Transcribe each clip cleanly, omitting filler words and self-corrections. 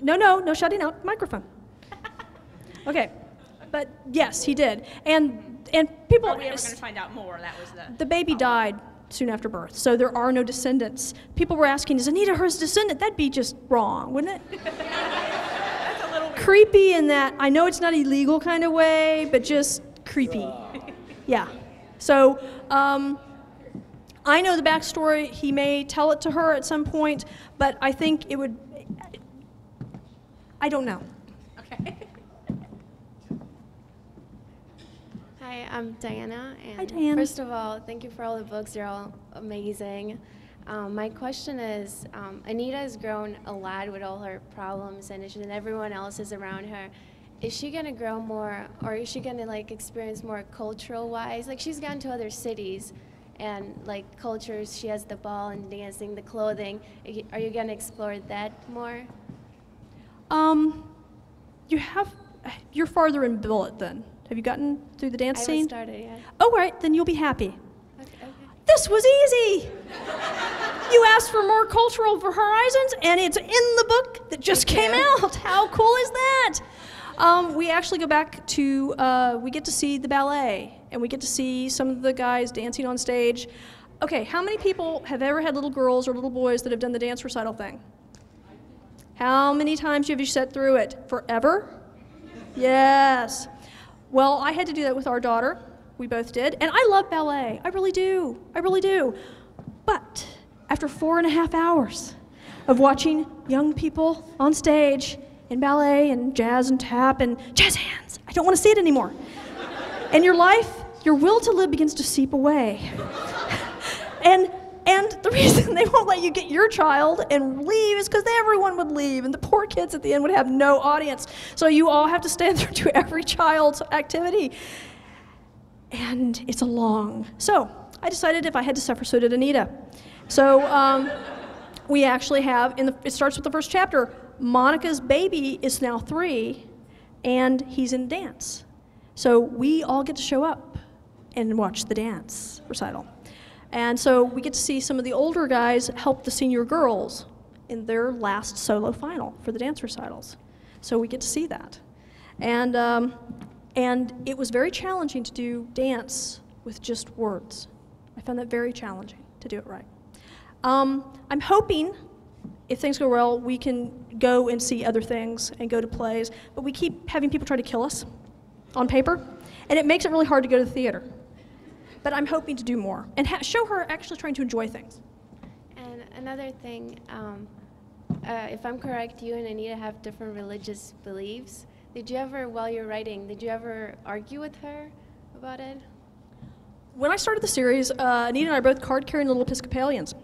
No shutting out microphone. Okay, but yes, he did. And people. Are we ever going to find out more? That was the baby died soon after birth, so there are no descendants. People were asking, is Anita her descendant? That'd be just wrong, wouldn't it? That's a little weird. Creepy in that, I know it's not illegal kind of way, but just creepy. Yeah. So, I know the backstory. He may tell it to her at some point, but I think it would, I don't know. Okay. Hi, I'm Diana. And Hi, Diana. First of all, thank you for all the books. They're all amazing. My question is, Anita has grown a lot with all her problems and issues, and everyone else is around her. Is she going to grow more, or is she going to like experience more cultural-wise? Like, she's gone to other cities and like cultures. She has the ball and dancing, the clothing. Are you going to explore that more? You're farther in Billet then. Have you gotten through the dance I scene? haven't started yet. Oh, right, then you'll be happy. Okay. This was easy. You asked for more cultural horizons, and it's in the book that just came out. How cool is that? We actually go back to, we get to see the ballet, and we get to see some of the guys dancing on stage. Okay, how many people have ever had little girls or little boys that have done the dance recital thing? How many times have you sat through it? Forever? Yes. Well, I had to do that with our daughter. We both did. And I love ballet. I really do. I really do. But after 4.5 hours of watching young people on stage in ballet and jazz and tap and jazz hands, I don't want to see it anymore. And your life, your will to live begins to seep away. And the reason they won't let you get your child and leave is because everyone would leave, and the poor kids at the end would have no audience. So you all have to stand there to every child's activity. And it's a long. So I decided if I had to suffer, so did Anita. So we actually have, it starts with the first chapter. Monica's baby is now 3, and he's in dance. So we all get to show up and watch the dance recital. And so we get to see some of the older guys help the senior girls in their last solo final for the dance recitals. So we get to see that. And it was very challenging to do dance with just words. I found that very challenging to do it right. I'm hoping, if things go well, we can go and see other things and go to plays, but we keep having people try to kill us on paper, and it makes it really hard to go to the theater. But I'm hoping to do more and show her actually trying to enjoy things. And another thing, if I'm correct, you and Anita have different religious beliefs. Did you ever, while you're writing, did you ever argue with her about it? When I started the series, Anita and I are both card-carrying little Episcopalians.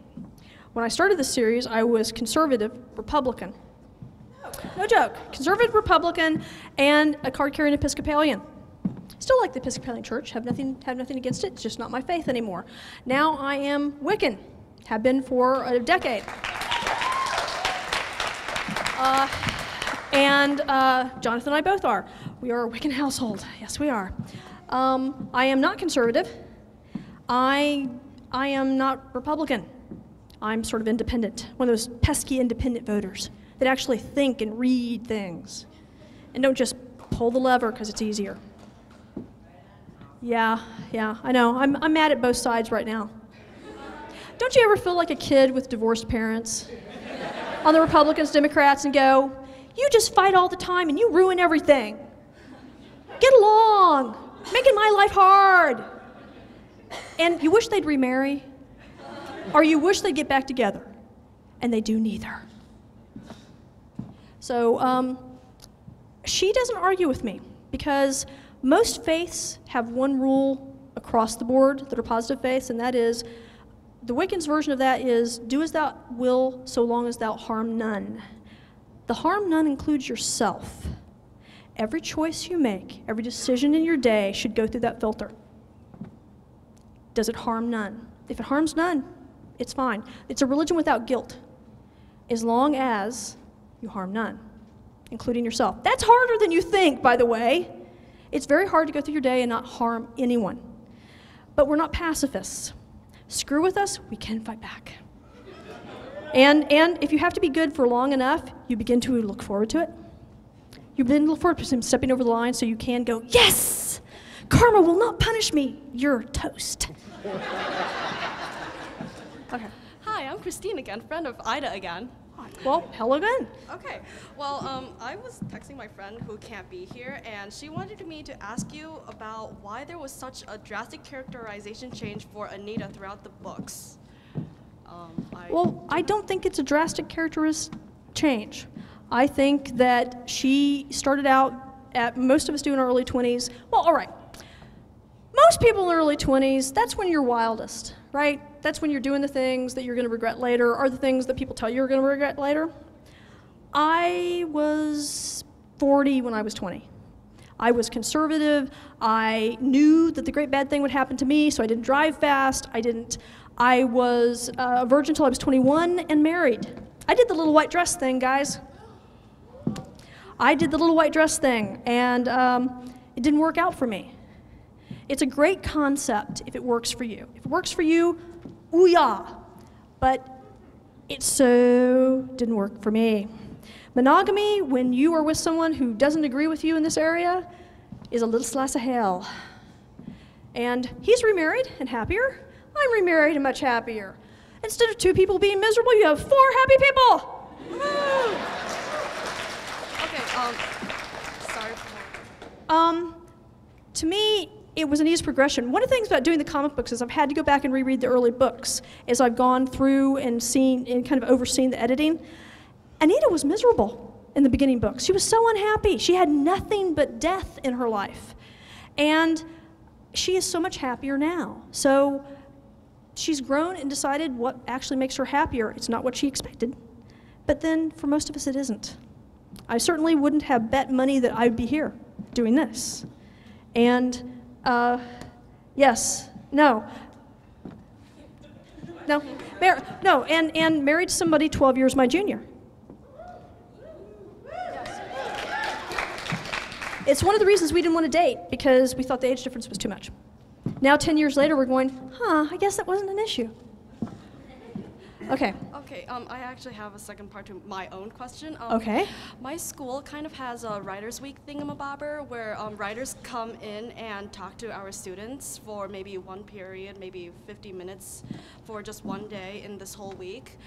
When I started the series, I was conservative Republican. No joke. Conservative Republican and a card-carrying Episcopalian. Still like the Episcopalian Church, have nothing against it, it's just not my faith anymore. Now I am Wiccan, have been for a decade. Jonathan and I both are. We are a Wiccan household, yes we are. I am not conservative. I am not Republican. I'm sort of independent, one of those pesky independent voters that actually think and read things and don't just pull the lever because it's easier. Yeah, I know. I'm mad at both sides right now. Don't you ever feel like a kid with divorced parents on the Republicans, Democrats, and go, you just fight all the time and you ruin everything. Get along, making my life hard. And you wish they'd remarry, or you wish they'd get back together, and they do neither. So she doesn't argue with me because most faiths have one rule across the board that are positive faiths, and that is, the Wiccan's version of that is, do as thou will so long as thou harm none. The harm none includes yourself. Every choice you make, every decision in your day should go through that filter. Does it harm none? If it harms none, it's fine. It's a religion without guilt, as long as you harm none, including yourself. That's harder than you think, by the way. It's very hard to go through your day and not harm anyone. But we're not pacifists. Screw with us, we can fight back. And if you have to be good for long enough, you begin to look forward to it. You begin to look forward to him stepping over the line so you can go, yes! Karma will not punish me. You're toast. Okay. Hi, I'm Christine again, friend of Ida again. Well, hello again. Okay, well, I was texting my friend who can't be here, and she wanted me to ask you about why there was such a drastic characterization change for Anita throughout the books. Well, I don't think it's a drastic characteristic change. I think that she started out at, most of us do in our early 20s. Well, all right. Most people in their early 20s, that's when you're wildest, right? That's when you're doing the things that you're going to regret later, or the things that people tell you you're going to regret later. I was 40 when I was 20. I was conservative. I knew that the great bad thing would happen to me, so I didn't drive fast. I was a virgin until I was 21 and married. I did the little white dress thing, guys. I did the little white dress thing, and it didn't work out for me. It's a great concept if it works for you. If it works for you, ooh yeah. But it so didn't work for me. Monogamy, when you are with someone who doesn't agree with you in this area, is a little slice of hell. And he's remarried and happier. I'm remarried and much happier. Instead of 2 people being miserable, you have 4 happy people. Woo! Okay, sorry for To me, it was an easy progression. One of the things about doing the comic books is I've had to go back and reread the early books as I've gone through and seen and kind of overseen the editing. Anita was miserable in the beginning books. She was so unhappy. She had nothing but death in her life. And she is so much happier now. So she's grown and decided what actually makes her happier. It's not what she expected. But then for most of us, it isn't. I certainly wouldn't have bet money that I'd be here doing this. And yes, no, and married somebody 12 years my junior. It's one of the reasons we didn't want to date, because we thought the age difference was too much. Now 10 years later, we're going, I guess that wasn't an issue. Okay. Okay, I actually have a second part to my own question. Okay. My school kind of has a Writers' Week thingamabobber where writers come in and talk to our students for maybe one period, maybe 50 minutes for just one day in this whole week.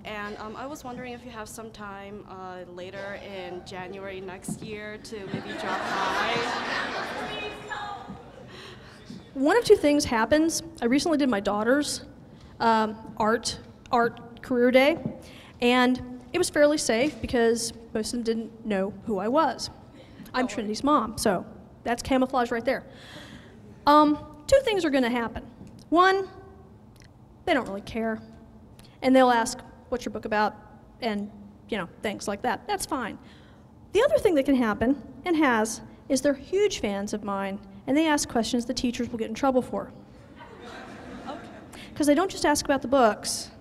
And I was wondering if you have some time later in January next year to maybe drop by. One of 2 things happens. I recently did my daughter's art career day, and it was fairly safe because most of them didn't know who I was. I'm Trinity's mom, so that's camouflage right there. 2 things are going to happen. One, they don't really care, and they'll ask, "What's your book about?" and things like that. That's fine. The other thing that can happen, and has, is they're huge fans of mine, and they ask questions the teachers will get in trouble for. Because they don't just ask about the books.